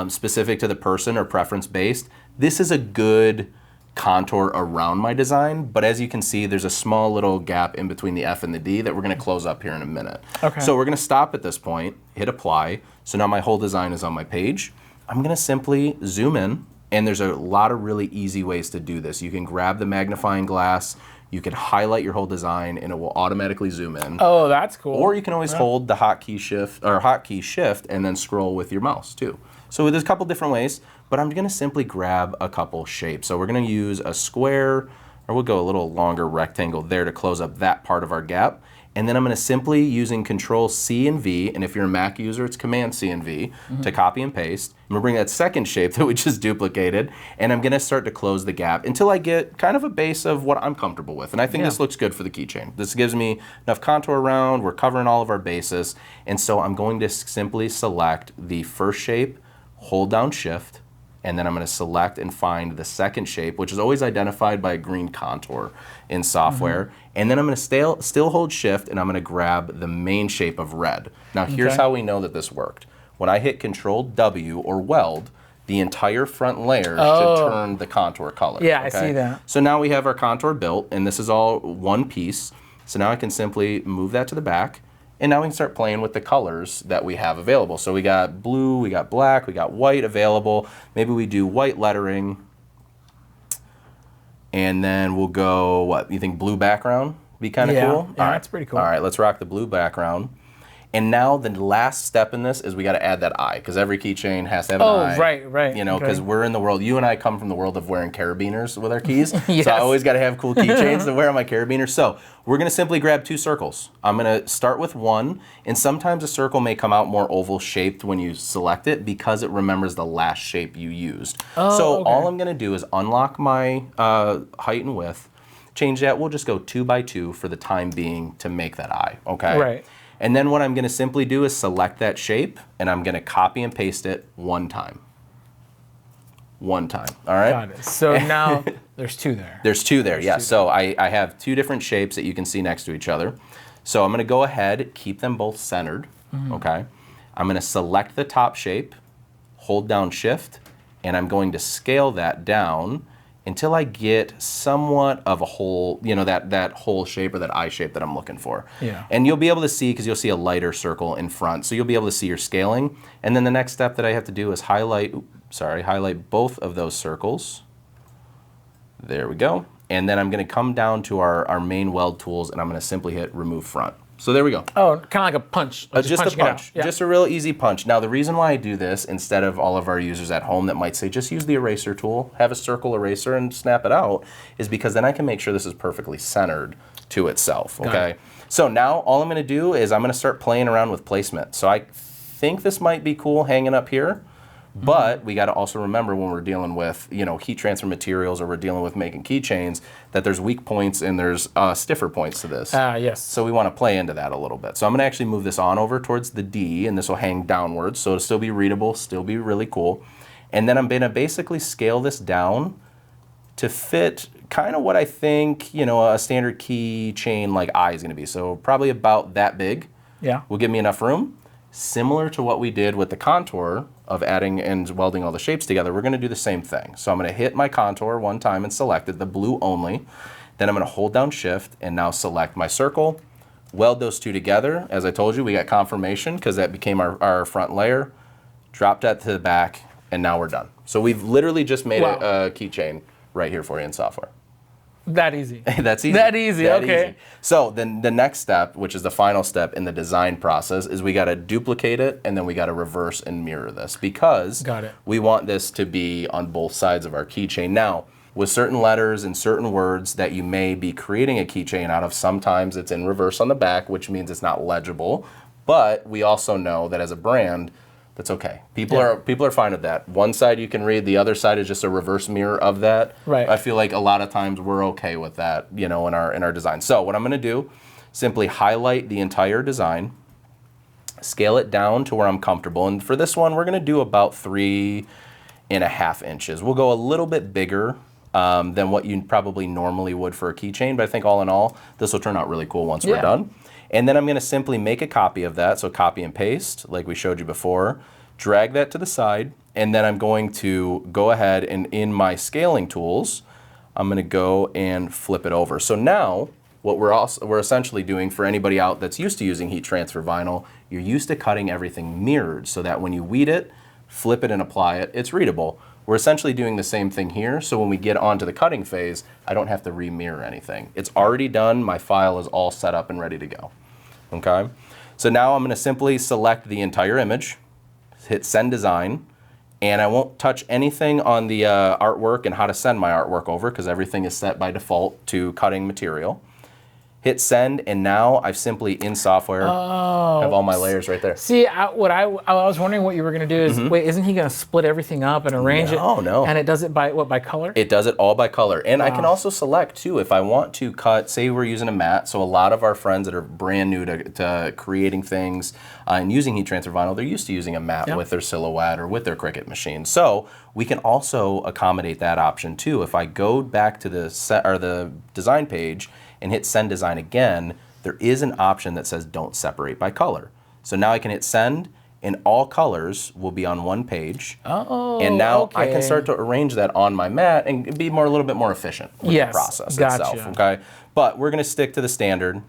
specific to the person or preference based. This is a good contour around my design, but as you can see, there's a small little gap in between the F and the D that we're going to close up here in a minute. So we're going to stop at this point, hit apply. So now my whole design is on my page. I'm going to simply zoom in, and there's a lot of really easy ways to do this. You can grab the magnifying glass, you can highlight your whole design, and it will automatically zoom in. Oh, that's cool. Or you can always hold the hotkey shift and then scroll with your mouse too. So there's a couple different ways, but I'm going to simply grab a couple shapes. So we're going to use a square, or we'll go a little longer rectangle there to close up that part of our gap. And then I'm going to simply, using Control C and V, and if you're a Mac user, it's Command C and V, to copy and paste. I'm going to bring that second shape that we just duplicated, and I'm going to start to close the gap until I get kind of a base of what I'm comfortable with. And I think this looks good for the keychain. This gives me enough contour around, we're covering all of our bases, and so I'm going to simply select the first shape, hold down Shift, and then I'm going to select and find the second shape, which is always identified by a green contour in software. And then I'm going to still hold Shift, and I'm going to grab the main shape of red. Now here's how we know that this worked. When I hit Control W or weld, the entire front layer should turn the contour color. Yeah, I see that. So now we have our contour built, and this is all one piece. So now I can simply move that to the back. And now we can start playing with the colors that we have available. So we got blue, we got black, we got white available. Maybe we do white lettering. And then we'll go, what, you think blue background? Be kind of cool? Yeah, that's pretty cool. All right, let's rock the blue background. And now the last step in this is we got to add that eye, because every keychain has to have an eye. Oh, right. You know, because we're in the world, you and I come from the world of wearing carabiners with our keys. Yes. So I always got to have cool keychains to wear on my carabiner. So we're going to simply grab two circles. I'm going to start with one, and sometimes a circle may come out more oval shaped when you select it because it remembers the last shape you used. All I'm going to do is unlock my height and width, change that. We'll just go 2 by 2 for the time being to make that eye, okay? Right. And then what I'm going to simply do is select that shape, and I'm going to copy and paste it one time. One time, all right? Got it. So now there's two there. There's two there, yes. So I have two different shapes that you can see next to each other. So I'm going to go ahead, keep them both centered, okay? I'm going to select the top shape, hold down Shift, and I'm going to scale that down until I get somewhat of a whole, you know, that whole shape or that eye shape that I'm looking for. Yeah. And you'll be able to see, because you'll see a lighter circle in front, so you'll be able to see your scaling. And then the next step that I have to do is highlight both of those circles. There we go. And then I'm going to come down to our main weld tools, and I'm going to simply hit Remove Front. So there we go. Oh, kind of like a punch. Like Just a punching it out. punch, Yeah. just a real easy punch. Now the reason why I do this instead of all of our users at home that might say just use the eraser tool, have a circle eraser and snap it out, is because then I can make sure this is perfectly centered to itself, okay? So now all I'm gonna do is I'm gonna start playing around with placement. So I think this might be cool hanging up here, but we gotta also remember when we're dealing with, you know, heat transfer materials or we're dealing with making keychains that there's weak points and there's stiffer points to this. Yes. So we wanna play into that a little bit. So I'm gonna actually move this on over towards the D and this will hang downwards so it'll still be readable, still be really cool. And then I'm gonna basically scale this down to fit kind of what I think, you know, a standard keychain like eye is gonna be. So probably about that big. Yeah. Will give me enough room. Similar to what we did with the contour of adding and welding all the shapes together, we're gonna do the same thing. So I'm gonna hit my contour one time and select it, the blue only. Then I'm gonna hold down shift and now select my circle, weld those two together. As I told you, we got confirmation because that became our front layer. Drop that to the back and now we're done. So we've literally just made a keychain right here for you in software. That easy. That's easy. That easy, okay. Easy. So then the next step, which is the final step in the design process, is we got to duplicate it and then we got to reverse and mirror this because we want this to be on both sides of our keychain. Now, with certain letters and certain words that you may be creating a keychain out of, sometimes it's in reverse on the back, which means it's not legible. But we also know that as a brand, that's okay. People are fine with that. One side you can read, the other side is just a reverse mirror of that. Right. I feel like a lot of times we're okay with that, you know, in our design. So what I'm gonna do, simply highlight the entire design, scale it down to where I'm comfortable. And for this one, we're gonna do about 3.5 inches. We'll go a little bit bigger than what you probably normally would for a keychain, but I think all in all, this will turn out really cool once we're done. And then I'm gonna simply make a copy of that, so copy and paste, like we showed you before, drag that to the side, and then I'm going to go ahead and in my scaling tools, I'm gonna go and flip it over. So now, what we're essentially doing for anybody out that's used to using heat transfer vinyl, you're used to cutting everything mirrored so that when you weed it, flip it and apply it, it's readable. We're essentially doing the same thing here, so when we get onto the cutting phase, I don't have to re-mirror anything. It's already done, my file is all set up and ready to go, okay? So now I'm gonna simply select the entire image, hit send design, and I won't touch anything on the artwork and how to send my artwork over because everything is set by default to cutting material. Hit send, and now I've simply in software have all my layers right there. See, I was wondering what you were going to do is, wait, isn't he going to split everything up and arrange it? No. And it does it by what, by color? It does it all by color. And I can also select too, if I want to cut, say we're using a mat, so a lot of our friends that are brand new to creating things and using heat transfer vinyl, they're used to using a mat with their Silhouette or with their Cricut machine. So we can also accommodate that option too. If I go back to the design page and hit send design again, there is an option that says don't separate by color. So now I can hit send and all colors will be on one page. And now I can start to arrange that on my mat and be a little bit more efficient with the process itself, okay? But we're gonna stick to the standard,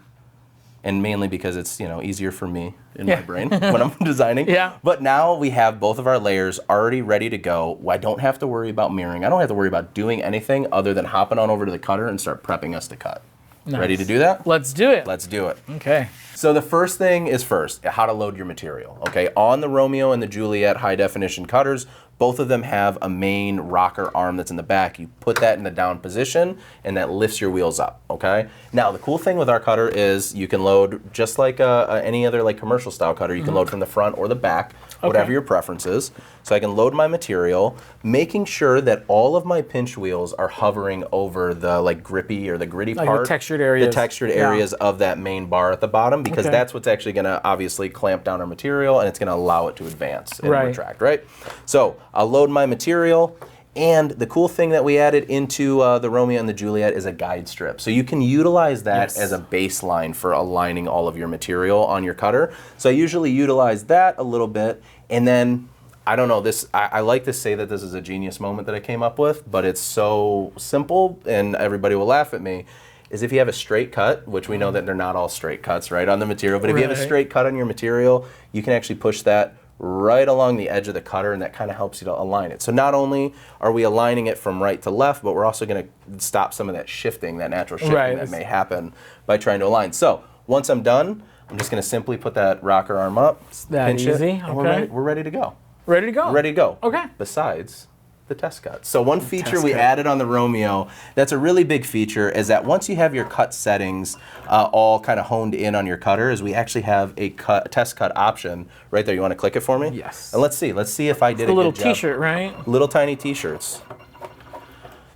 and mainly because it's, you know, easier for me in my brain when I'm designing. But now we have both of our layers already ready to go. I don't have to worry about mirroring. I don't have to worry about doing anything other than hopping on over to the cutter and start prepping us to cut. Nice. Ready to do that? Let's do it. Let's do it. Okay. So the first thing is first, how to load your material. Okay, on the Romeo and the Juliet high definition cutters, both of them have a main rocker arm that's in the back. You put that in the down position and that lifts your wheels up, okay? Now the cool thing with our cutter is you can load just like any other like commercial style cutter. You can load from the front or the back, whatever your preference is. So I can load my material, making sure that all of my pinch wheels are hovering over the like grippy or the gritty part. The textured areas. The textured areas of that main bar at the bottom, because that's what's actually gonna obviously clamp down our material and it's gonna allow it to advance and retract, right? So I'll load my material, and the cool thing that we added into the Romeo and the Juliet is a guide strip. So you can utilize that as a baseline for aligning all of your material on your cutter. So I usually utilize that a little bit, and then I don't know, I like to say that this is a genius moment that I came up with, but it's so simple and everybody will laugh at me, is if you have a straight cut, which we know that they're not all straight cuts, right, on the material, but if you have a straight cut on your material, you can actually push that right along the edge of the cutter, and that kind of helps you to align it. So not only are we aligning it from right to left, but we're also going to stop some of that shifting, that natural shifting that may happen by trying to align. So once I'm done, I'm just going to simply put that rocker arm up, that pinch easy. it, and Okay. we're ready to go. Ready to go? Ready to go. Okay. Besides the test cut. So one feature we added on the Romeo that's a really big feature is that once you have your cut settings all kind of honed in on your cutter, is we actually have a test cut option right there. You want to click it for me? Yes. And let's see if I did a good little job. t-shirt, right? Little tiny t-shirts.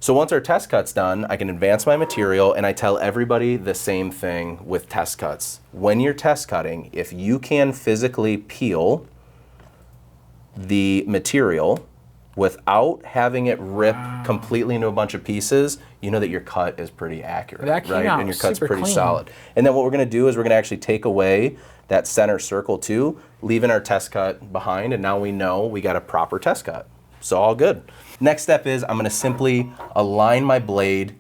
So once our test cut's done, I can advance my material, and I tell everybody the same thing with test cuts. When you're test cutting, if you can physically peel the material without having it rip completely into a bunch of pieces, you know that your cut is pretty accurate, that came right? out And your cut's super pretty clean. solid. And then what we're going to do is we're going to actually take away that center circle too, leaving our test cut behind, and now we know we got a proper test cut. So all good. Next step is I'm going to simply align my blade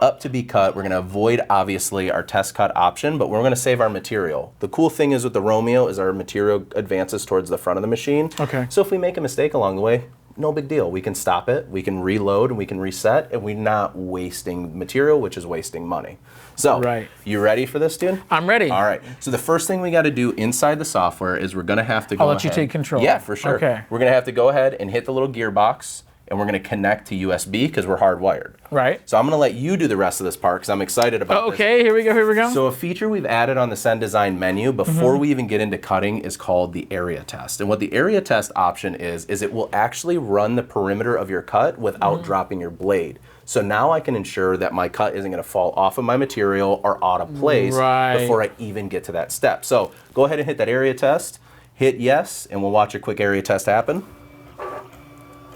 up to be cut. We're going to avoid, obviously, our test cut option, but we're going to save our material. The cool thing is with the Romeo is our material advances towards the front of the machine. Okay. So if we make a mistake along the way, no big deal. We can stop it, we can reload, and we can reset, and we're not wasting material, which is wasting money. So, you ready for this, dude? I'm ready. All right. So the first thing we got to do inside the software is we're going to have to go I'll let you take control. Yeah, for sure. Okay. We're going to have to go ahead and hit the little gearbox, and we're going to connect to USB because we're hardwired. Right. So I'm going to let you do the rest of this part because I'm excited about this. Okay, here we go. So a feature we've added on the Send Design menu before we even get into cutting is called the area test. And what the area test option is it will actually run the perimeter of your cut without dropping your blade. So now I can ensure that my cut isn't going to fall off of my material or out of place before I even get to that step. So go ahead and hit that area test, hit yes, and we'll watch a quick area test happen.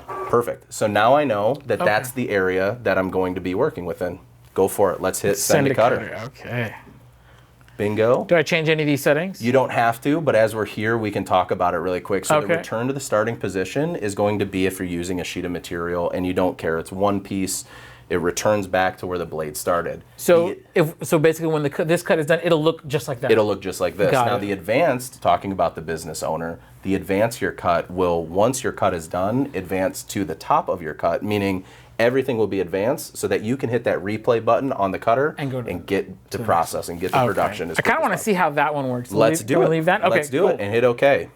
Perfect. So now I know that that's the area that I'm going to be working within. Go for it. Let's hit send to cutter. Okay. Bingo. Do I change any of these settings? You don't have to, but as we're here, we can talk about it really quick. So the return to the starting position is going to be if you're using a sheet of material and you don't care. It's one piece. It returns back to where the blade started. So so basically when this cut is done, it'll look just like that. It'll look just like this. Got Now it. the advanced, talking about the business owner, the advance your cut will, once your cut is done, advance to the top of your cut, meaning everything will be advanced so that you can hit that replay button on the cutter and get to process and get to production. I kind of want to see how that one works. Let's do it. Leave that? Okay, Let's do it and hit OK.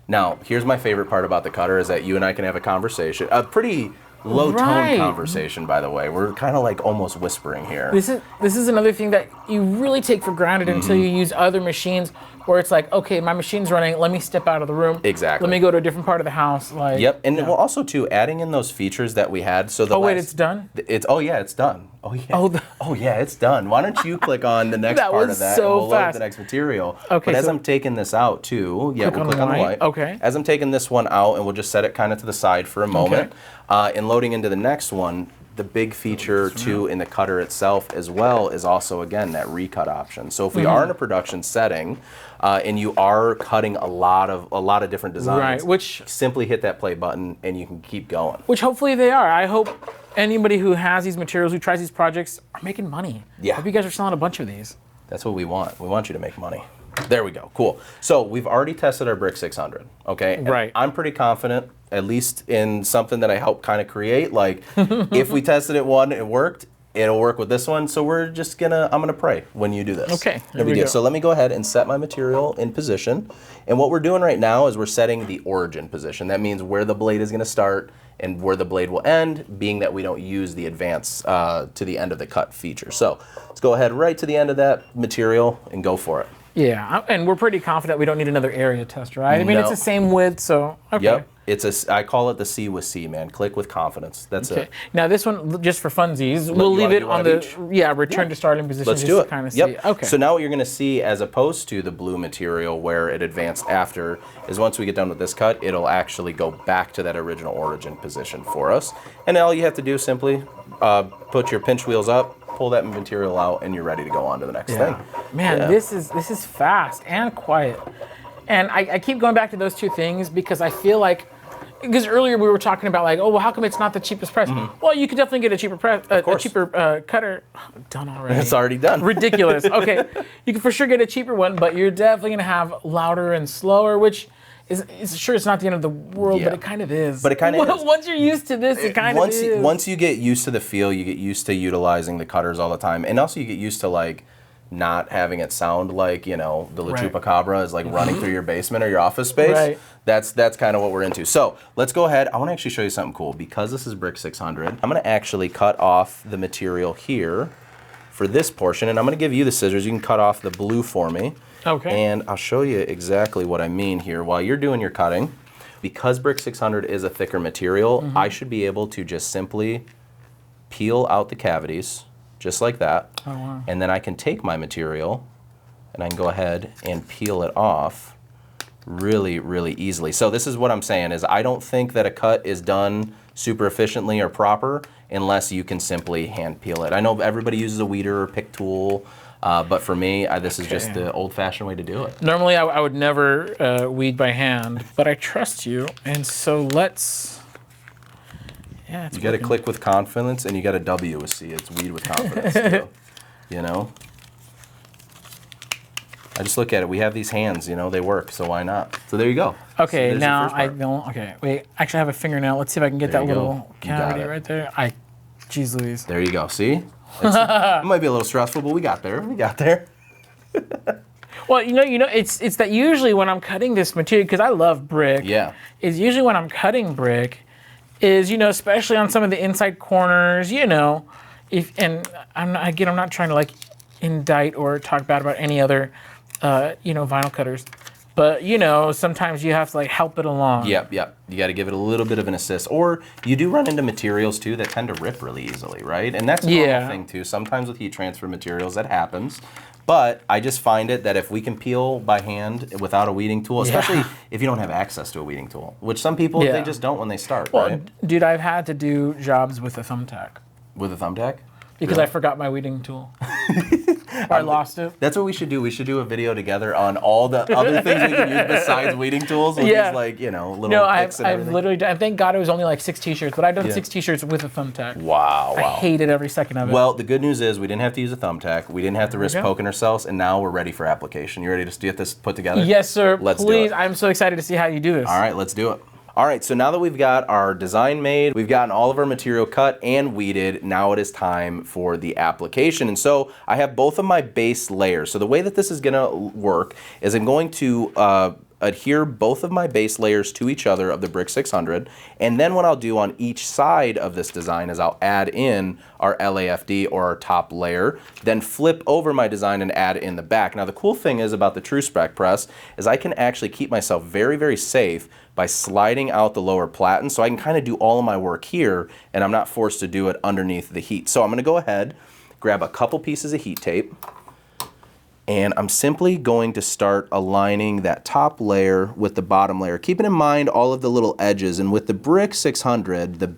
Now, here's my favorite part about the cutter is that you and I can have a conversation, a pretty low-tone conversation, by the way. We're kind of like almost whispering here. This is another thing that you really take for granted until you use other machines where it's like, okay, my machine's running, let me step out of the room. Exactly. Let me go to a different part of the house. Like, yep, and we'll also, too, adding in those features that we had. So the wait, it's done? Oh, yeah, it's done. Oh, yeah. Oh, yeah, it's done. Why don't you click on the next part of that so and we'll load fast. the next material. Okay, but as so I'm taking this out, too, we'll click on the white. Okay. As I'm taking this one out, and we'll just set it kind of to the side for a moment, and loading into the next one, the big feature too in the cutter itself as well is also, again, that recut option. So if we are in a production setting and you are cutting a lot of different designs, which simply hit that play button and you can keep going. Which hopefully they are. I hope anybody who has these materials, who tries these projects, are making money. Yeah. I hope you guys are selling a bunch of these. That's what we want. We want you to make money. There we go. Cool. So we've already tested our Brick 600. Okay. And I'm pretty confident, at least in something that I helped kind of create. Like, if we tested it one, it worked. It'll work with this one. So we're just I'm gonna pray when you do this. Okay. There we go. So let me go ahead and set my material in position. And what we're doing right now is we're setting the origin position. That means where the blade is gonna start and where the blade will end, being that we don't use the advance to the end of the cut feature. So let's go ahead right to the end of that material and go for it. Yeah, and we're pretty confident we don't need another area test, right? I mean, it's the same width, so okay. Yep. I call it the C with C, man. Click with confidence. That's it. Now this one, just for funsies, we'll leave it on the return to starting position. Let's do it. To kind of see. Yep. Okay. So now what you're going to see, as opposed to the blue material where it advanced after, is once we get done with this cut, it'll actually go back to that original origin position for us. And all you have to do is simply put your pinch wheels up, pull that material out, and you're ready to go on to the next thing. Man, this is fast and quiet. And I keep going back to those two things because I feel like, because earlier we were talking about like, oh, well, how come it's not the cheapest press? Well, you could definitely get a cheaper press, a cheaper cutter. Done already. It's already done. Ridiculous. Okay, you can for sure get a cheaper one, but you're definitely gonna have louder and slower, which is sure it's not the end of the world, but it kind of is. But it kind of is. Once you're used to this, it kind of is. Once you get used to the feel, you get used to utilizing the cutters all the time, and also you get used to like not having it sound like, you know, the La Right. Chupacabra is like running through your basement or your office space. Right. That's kind of what we're into. So let's go ahead. I want to actually show you something cool. Because this is Brick 600, I'm going to actually cut off the material here for this portion, and I'm going to give you the scissors. You can cut off the blue for me. Okay. And I'll show you exactly what I mean here. While you're doing your cutting, because Brick 600 is a thicker material, I should be able to just simply peel out the cavities, just like that. Oh, wow. And then I can take my material and I can go ahead and peel it off really, really easily. So this is what I'm saying is I don't think that a cut is done super efficiently or proper unless you can simply hand peel it. I know everybody uses a weeder or pick tool, but for me, this is just the old-fashioned way to do it. Normally, I would never weed by hand, but I trust you, and so let's. Yeah, it's You got to click with confidence, and you got to W with C. It's weed with confidence, too. You know? I just look at it. We have these hands, you know, they work, so why not? So there you go. Okay, So now I don't. Okay, wait. Actually, I have a fingernail. Let's see if I can get There that you go. little You got cavity it. right there. Jeez Louise. There you go. See? It might be a little stressful, but we got there. We got there. Well, it's that usually when I'm cutting this material, because I love brick. Yeah. Is usually when I'm cutting brick, is especially on some of the inside corners, and I'm not trying to like indict or talk bad about any other, vinyl cutters, but sometimes you have to like help it along. Yep. You got to give it a little bit of an assist. Or you do run into materials too that tend to rip really easily, right? And that's a normal thing too. Sometimes with heat transfer materials that happens. But I just find it that if we can peel by hand without a weeding tool, especially if you don't have access to a weeding tool, which some people, they just don't when they start, Well, right? dude, I've had to do jobs with a thumbtack. With a thumbtack? Because I forgot my weeding tool. Or I lost it. That's what we should do. We should do a video together on all the other things we can use besides weeding tools. With these, like, little picks and everything. I've literally done, thank God it was only like 6 t-shirts, but I've done 6 t-shirts with a thumbtack. Wow. I hated every second of it. Well, the good news is we didn't have to use a thumbtack. We didn't have to risk poking ourselves, and now we're ready for application. You ready to get this put together? Yes, sir. Let's do Please. it. I'm so excited to see how you do this. All right, let's do it. All right, so now that we've got our design made, we've gotten all of our material cut and weeded, now it is time for the application. And so I have both of my base layers. So the way that this is gonna work is I'm going to adhere both of my base layers to each other of the Brick 600, and then what I'll do on each side of this design is I'll add in our LAFD or our top layer, then flip over my design and add in the back. Now the cool thing is about the TruSpec press is I can actually keep myself very, very safe by sliding out the lower platen, so I can kind of do all of my work here and I'm not forced to do it underneath the heat. So I'm gonna go ahead, grab a couple pieces of heat tape, and I'm simply going to start aligning that top layer with the bottom layer, keeping in mind all of the little edges. And with the Brick 600, the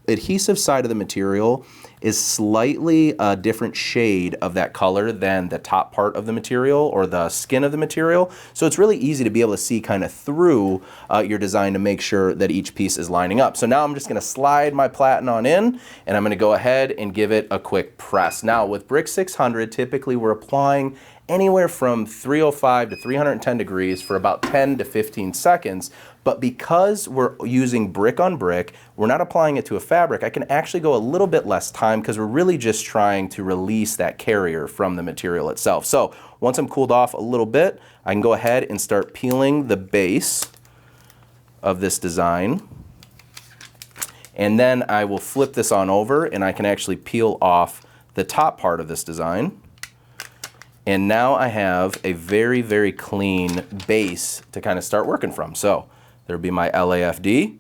adhesive side of the material is slightly a different shade of that color than the top part of the material or the skin of the material. So it's really easy to be able to see kind of through your design to make sure that each piece is lining up. So now I'm just gonna slide my platen on in, and I'm gonna go ahead and give it a quick press. Now with Brick 600, typically we're applying anywhere from 305 to 310 degrees for about 10 to 15 seconds. But because we're using brick on brick, we're not applying it to a fabric, I can actually go a little bit less time because we're really just trying to release that carrier from the material itself. So once I'm cooled off a little bit, I can go ahead and start peeling the base of this design. And then I will flip this on over and I can actually peel off the top part of this design. And now I have a very, very clean base to kind of start working from. So there'll be my LAFD.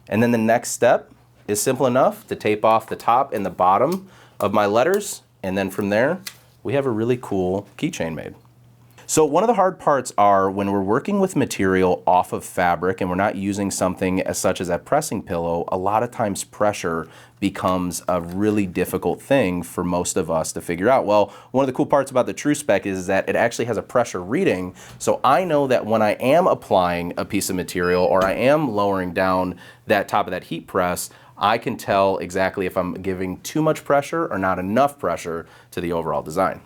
And then the next step is simple enough to tape off the top and the bottom of my letters. And then from there, we have a really cool keychain made. So one of the hard parts are when we're working with material off of fabric and we're not using something as such as a pressing pillow, a lot of times pressure becomes a really difficult thing for most of us to figure out. Well, one of the cool parts about the TruSpec is that it actually has a pressure reading, so I know that when I am applying a piece of material or I am lowering down that top of that heat press, I can tell exactly if I'm giving too much pressure or not enough pressure to the overall design.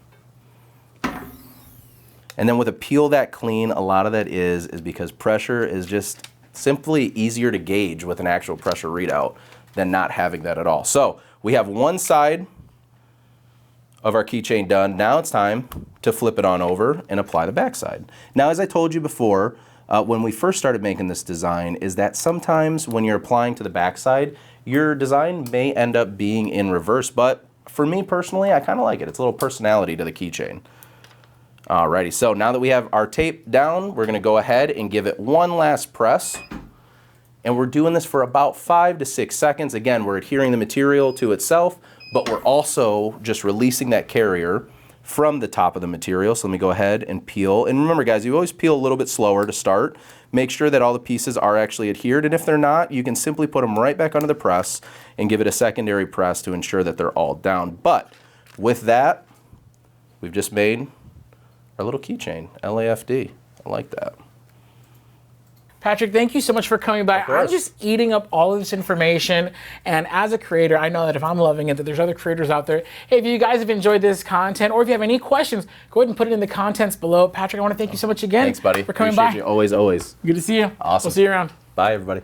And then with a peel that clean, a lot of that is because pressure is just simply easier to gauge with an actual pressure readout than not having that at all. So we have one side of our keychain done. Now it's time to flip it on over and apply the backside. Now, as I told you before, when we first started making this design, is that sometimes when you're applying to the backside, your design may end up being in reverse, but for me personally, I kind of like it. It's a little personality to the keychain. Alrighty, so now that we have our tape down, we're gonna go ahead and give it one last press. And we're doing this for about 5 to 6 seconds. Again, we're adhering the material to itself, but we're also just releasing that carrier from the top of the material. So let me go ahead and peel. And remember guys, you always peel a little bit slower to start. Make sure that all the pieces are actually adhered, and if they're not, you can simply put them right back under the press and give it a secondary press to ensure that they're all down. But with that, we've just made our little keychain, LAFD. I like that. Patrick, thank you so much for coming by. I'm just eating up all of this information, and as a creator, I know that if I'm loving it, that there's other creators out there. If you guys have enjoyed this content, or if you have any questions, go ahead and put it in the comments below. Patrick, I want to thank you so much again. Thanks, buddy. For coming Appreciate by. you. Always, always. Good to see you. Awesome. We'll see you around. Bye, everybody.